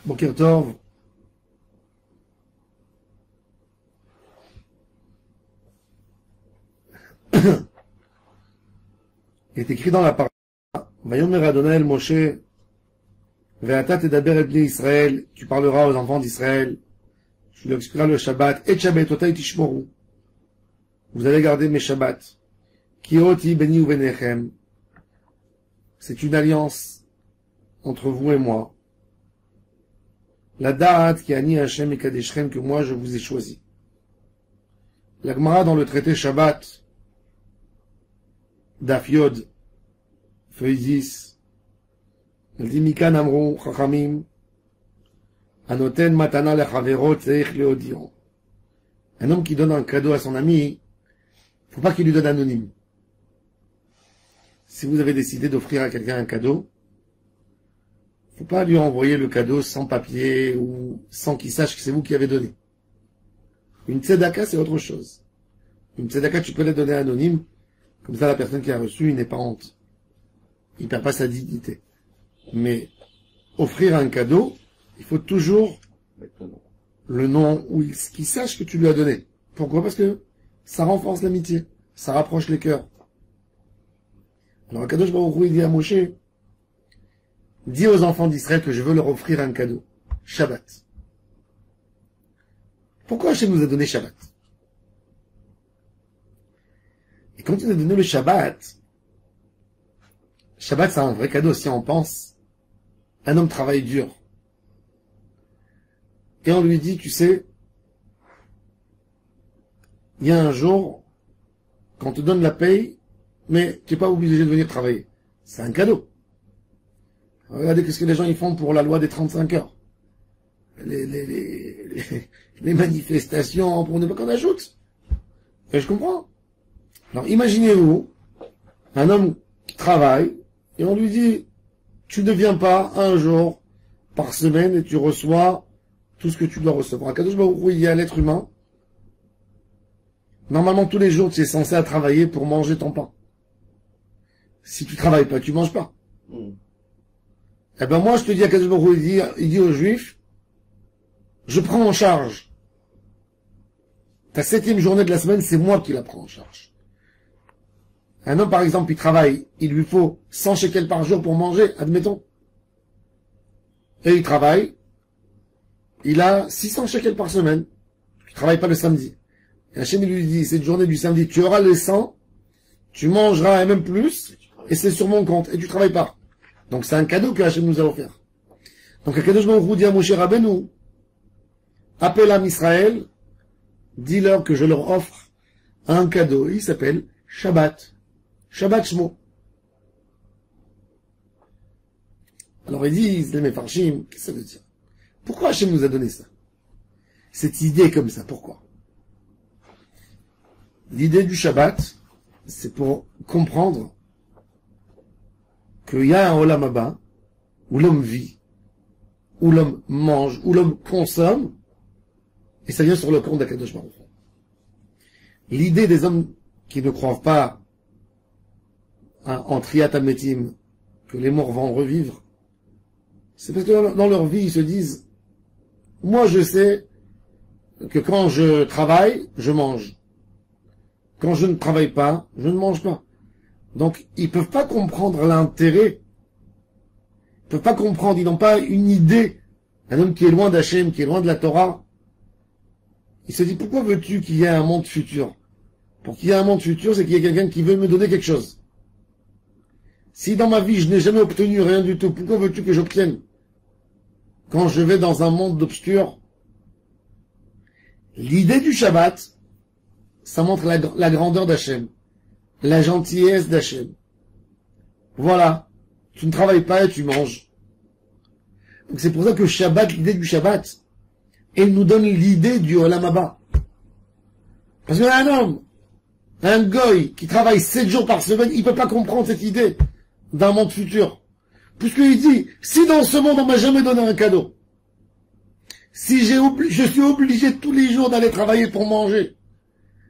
Boker Tov. Il est écrit dans la parole, Vayomer Adonai el Moshe, Ve'ata tedaber et bnei Israël, tu parleras aux enfants d'Israël, tu leur expliqueras le Shabbat, et Shabbatot tishmoru. Vous allez garder mes Shabbats. Kioti beni uvenechem. C'est une alliance entre vous et moi. La da'at qui ani Hashem et kadeshchem, que moi je vous ai choisi. La Gemara dans le traité Shabbat, Daf Yod, feuille 10, elle dit Mikan amrou chachamim, anoten matana lechavero tzeich leodiron. Un homme qui donne un cadeau à son ami, faut pas qu'il lui donne anonyme. Si vous avez décidé d'offrir à quelqu'un un cadeau, faut pas lui envoyer le cadeau sans papier ou sans qu'il sache que c'est vous qui avez donné. Une tzedaka, c'est autre chose. Une tzedaka, tu peux la donner anonyme, comme ça la personne qui a reçu, il n'est pas honte. Il perd pas sa dignité. Mais offrir un cadeau, il faut toujours le nom ou qu'il sache que tu lui as donné. Pourquoi? Parce que ça renforce l'amitié, ça rapproche les cœurs. Alors Akadosh Baruch Hu, il dit à Moshe, dis aux enfants d'Israël que je veux leur offrir un cadeau. Shabbat. Pourquoi Hachem nous a donné Shabbat? Et quand il nous a donné le Shabbat, Shabbat c'est un vrai cadeau si on pense. Un homme travaille dur. Et on lui dit, tu sais, il y a un jour, qu'on te donne la paye, mais tu n'es pas obligé de venir travailler. C'est un cadeau. Regardez ce que les gens ils font pour la loi des 35 heures. Les manifestations pour ne pas qu'on ajoute. Et je comprends. Alors imaginez-vous, un homme qui travaille, et on lui dit, tu ne viens pas un jour par semaine et tu reçois tout ce que tu dois recevoir. Kadosh Baruch Hu, il y a l'être humain. Normalement, tous les jours, tu es censé à travailler pour manger ton pain. Si tu travailles pas, tu manges pas. Eh ben moi, je te dis à Kadosh Baruch Hu, il dit aux Juifs, je prends en charge. Ta 7e journée de la semaine, c'est moi qui la prends en charge. Un homme, par exemple, il travaille, il lui faut 100 shekels par jour pour manger, admettons. Et il travaille, il a 600 shekels par semaine. Il travaille pas le samedi. Et Hachem lui dit, cette journée du samedi, tu auras les 100, tu mangeras et même plus, et c'est sur mon compte, et tu travailles pas. Donc c'est un cadeau que Hachem nous a offert. Donc un cadeau, je m'en dit à Moshe Rabbeinu, appelle à Israël, dis-leur que je leur offre un cadeau, il s'appelle Shabbat. Shabbat Shmo. Alors ils disent, les Mefarshim, qu'est-ce que ça veut dire? Pourquoi Hachem nous a donné ça? Cette idée comme ça, pourquoi? L'idée du Shabbat, c'est pour comprendre qu'il y a un Olam Haba, où l'homme vit, où l'homme mange, où l'homme consomme, et ça vient sur le compte d'Akadosh Baruch Hu. L'idée des hommes qui ne croient pas en Triat Hametim, que les morts vont revivre, c'est parce que dans leur vie, ils se disent, moi je sais que quand je travaille, je mange. Quand je ne travaille pas, je ne mange pas. Donc, ils peuvent pas comprendre l'intérêt. Ils peuvent pas comprendre, ils n'ont pas une idée. Un homme qui est loin d'Hachem, qui est loin de la Torah, il se dit, pourquoi veux-tu qu'il y ait un monde futur? Pour qu'il y ait un monde futur, c'est qu'il y ait quelqu'un qui veut me donner quelque chose. Si dans ma vie, je n'ai jamais obtenu rien du tout, pourquoi veux-tu que j'obtienne? Quand je vais dans un monde obscur, l'idée du Shabbat, ça montre la grandeur d'Hachem, la gentillesse d'Hachem. Voilà. Tu ne travailles pas et tu manges. Donc c'est pour ça que Shabbat, l'idée du Shabbat, elle nous donne l'idée du Olam Haba. Parce qu'un homme, un goy, qui travaille 7 jours par semaine, il peut pas comprendre cette idée d'un monde futur. Puisqu'il dit, si dans ce monde on m'a jamais donné un cadeau, si je suis obligé tous les jours d'aller travailler pour manger,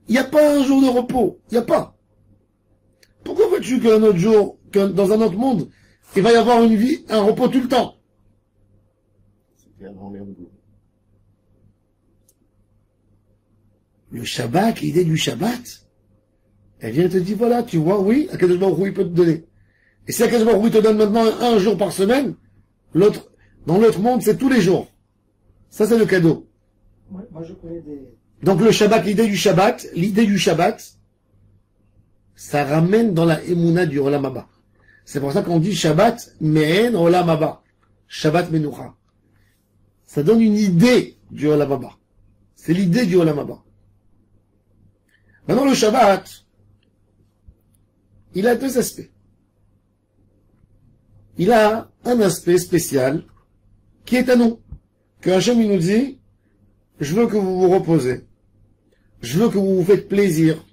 il n'y a pas un jour de repos. Il n'y a pas. Pourquoi veux-tu qu'un autre jour, que dans un autre monde, il va y avoir une vie, un repos tout le temps? Le Shabbat, l'idée du Shabbat, elle vient te dire, voilà, tu vois, oui, Akadosh Baruch Hu, il peut te donner. Et si Akadosh Baruch Hu te donne maintenant un jour par semaine, dans l'autre monde, c'est tous les jours. Ça, c'est le cadeau. Ouais, moi, je connais des... Donc le Shabbat, l'idée du Shabbat, ça ramène dans la Emouna du Olam Haba. C'est pour ça qu'on dit Shabbat, Me'en Olam Haba. Shabbat Menucha. Ça donne une idée du Olam Haba. C'est l'idée du Olam Haba. Maintenant, le Shabbat, il a deux aspects. Il a un aspect spécial qui est à nous. Que Hachem, il nous dit, je veux que vous vous reposez. Je veux que vous vous faites plaisir.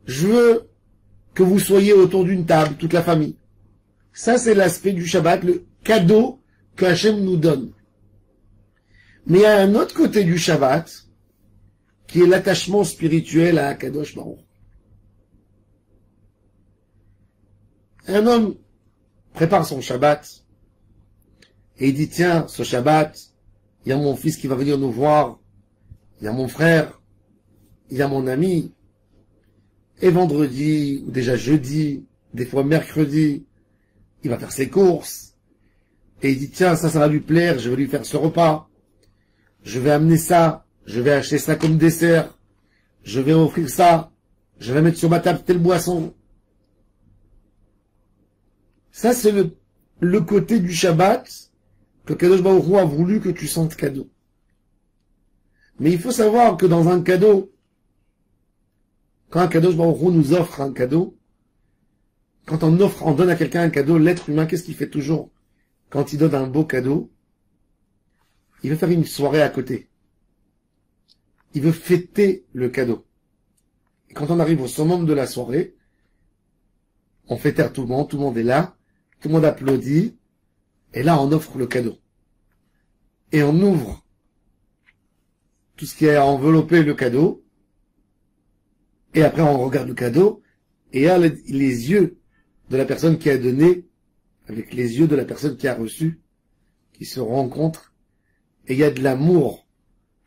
Je veux que vous soyez autour d'une table, toute la famille. Ça, c'est l'aspect du Shabbat, le cadeau que Hachem nous donne. Mais il y a un autre côté du Shabbat, qui est l'attachement spirituel à Akadosh Baruch. Un homme prépare son Shabbat, et il dit, tiens, ce Shabbat, il y a mon fils qui va venir nous voir, il y a mon frère, il y a mon ami, et vendredi, ou déjà jeudi, des fois mercredi, il va faire ses courses, et il dit, tiens, ça va lui plaire, je vais lui faire ce repas, je vais amener ça, je vais acheter ça comme dessert, je vais offrir ça, je vais mettre sur ma table telle boisson. Ça, c'est le côté du Shabbat que Kadosh Baruch Hu a voulu que tu sentes cadeau. Mais il faut savoir que dans un cadeau, quand un Kadosh Baruch Hu nous offre un cadeau, quand on donne à quelqu'un un cadeau, l'être humain, qu'est-ce qu'il fait toujours quand il donne un beau cadeau? Il veut faire une soirée à côté. Il veut fêter le cadeau. Et quand on arrive au summum de la soirée, on fait taire tout le monde est là, tout le monde applaudit, et là on offre le cadeau. Et on ouvre tout ce qui a enveloppé le cadeau, et après on regarde le cadeau, et il y a les yeux de la personne qui a donné, avec les yeux de la personne qui a reçu, qui se rencontrent, et il y a de l'amour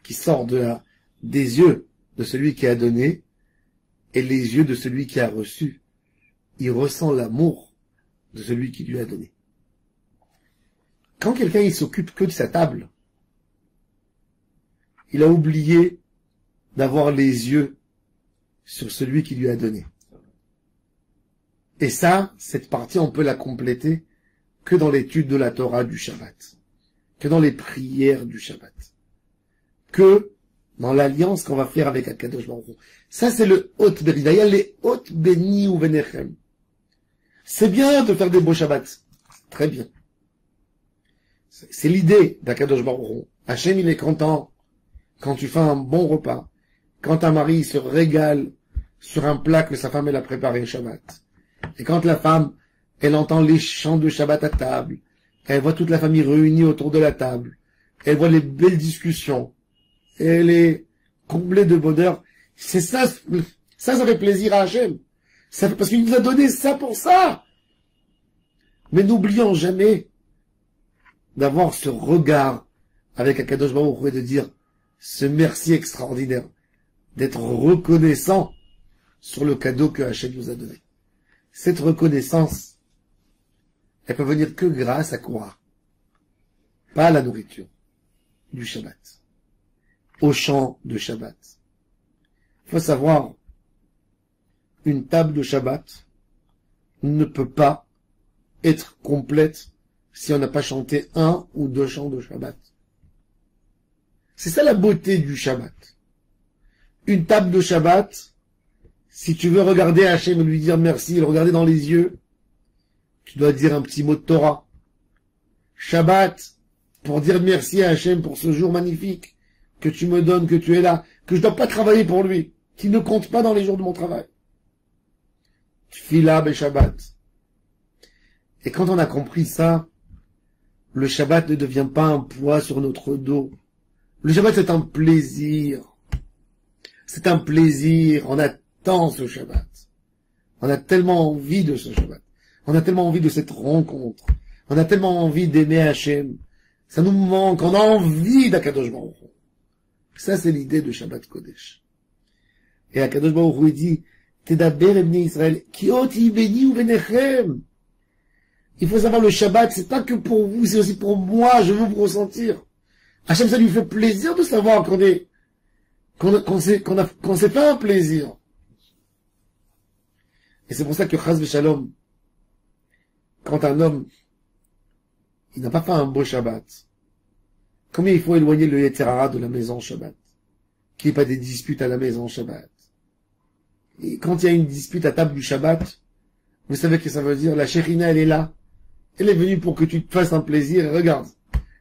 qui sort des yeux de celui qui a donné, et les yeux de celui qui a reçu. Il ressent l'amour de celui qui lui a donné. Quand quelqu'un il s'occupe que de sa table, il a oublié d'avoir les yeux sur celui qui lui a donné. Et ça, cette partie, on peut la compléter que dans l'étude de la Torah du Shabbat, que dans les prières du Shabbat, que dans l'alliance qu'on va faire avec Akadosh Baruch Hu. Ça, c'est le Hot Béni. D'ailleurs, les Hot Béni ou Benechem. C'est bien de faire des beaux Shabbats. Très bien. C'est l'idée d'Akadosh Baruch Hu. Hachem, il est content quand tu fais un bon repas, quand un mari se régale sur un plat que sa femme elle a préparé Shabbat. Et quand la femme, elle entend les chants de Shabbat à table, elle voit toute la famille réunie autour de la table, elle voit les belles discussions, elle est comblée de bonheur. C'est ça, ça fait plaisir à Hachem. Parce qu'il nous a donné ça pour ça. Mais n'oublions jamais d'avoir ce regard avec Akadosh Baruch Hu et de dire ce merci extraordinaire, d'être reconnaissant sur le cadeau que Hachem nous a donné. Cette reconnaissance, elle peut venir que grâce à quoi? Pas à la nourriture du Shabbat, au chant de Shabbat. Il faut savoir, une table de Shabbat ne peut pas être complète si on n'a pas chanté un ou deux chants de Shabbat. C'est ça la beauté du Shabbat. Une table de Shabbat, si tu veux regarder Hachem et lui dire merci, le regarder dans les yeux, tu dois dire un petit mot de Torah. Shabbat, pour dire merci à Hachem pour ce jour magnifique que tu me donnes, que tu es là, que je ne dois pas travailler pour lui, qui ne compte pas dans les jours de mon travail. Tfila be Shabbat. Et quand on a compris ça, le Shabbat ne devient pas un poids sur notre dos. Le Shabbat, c'est un plaisir. C'est un plaisir. On attend ce Shabbat. On a tellement envie de ce Shabbat. On a tellement envie de cette rencontre. On a tellement envie d'aimer Hachem. Ça nous manque, on a envie d'Akadosh Baruch Hu. Ça, c'est l'idée de Shabbat Kodesh. Et Akadosh Baruch Hu, il dit, Tedaber ebnei Israël, ki oti beni u benechem. Il faut savoir, le Shabbat, c'est pas que pour vous, c'est aussi pour moi, je veux vous ressentir. Hachem, ça lui fait plaisir de savoir qu'on s'est fait un plaisir. Et c'est pour ça que Chas v'Shalom, quand un homme, il n'a pas fait un beau Shabbat, combien il faut éloigner le Yetzer Hara de la maison Shabbat? Qu'il n'y ait pas des disputes à la maison Shabbat. Et quand il y a une dispute à table du Shabbat, vous savez ce que ça veut dire? La Shekhinah, elle est là. Elle est venue pour que tu te fasses un plaisir, et regarde.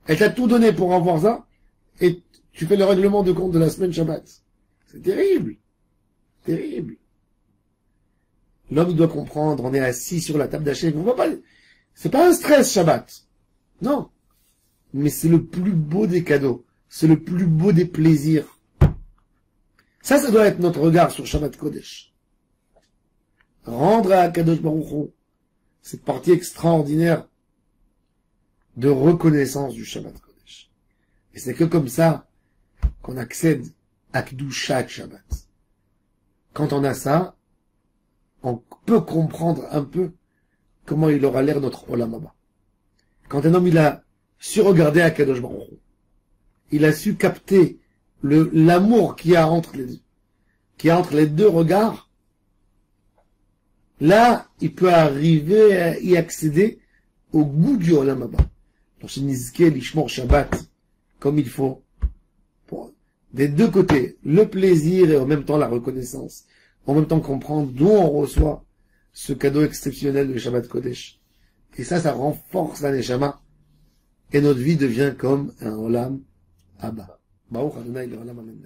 Elle t'a tout donné pour avoir ça, et tu fais le règlement de compte de la semaine Shabbat. C'est terrible. Terrible. L'homme doit comprendre, on est assis sur la table d'Hachem. On voit pas, c'est pas un stress Shabbat. Non. Mais c'est le plus beau des cadeaux. C'est le plus beau des plaisirs. Ça doit être notre regard sur Shabbat Kodesh. Rendre à Kadosh Baruch Hu cette partie extraordinaire de reconnaissance du Shabbat Kodesh. Et c'est que comme ça qu'on accède à Kedushat Shabbat. Quand on a ça, on peut comprendre un peu comment il aura l'air notre Olam Haba. Quand un homme il a su regarder à Kadosh Baruch Hu, il a su capter l'amour qu'il y a entre les deux regards, là, il peut arriver à y accéder au goût du Olam Haba. Donc, Nizke l'Ishmor Shabbat, comme il faut, des deux côtés, le plaisir et en même temps la reconnaissance, en même temps comprendre d'où on reçoit ce cadeau exceptionnel de Shabbat Kodesh. Et ça renforce la Neshama, et notre vie devient comme un Olam Haba. Baruch Adonai l'Olam Amen.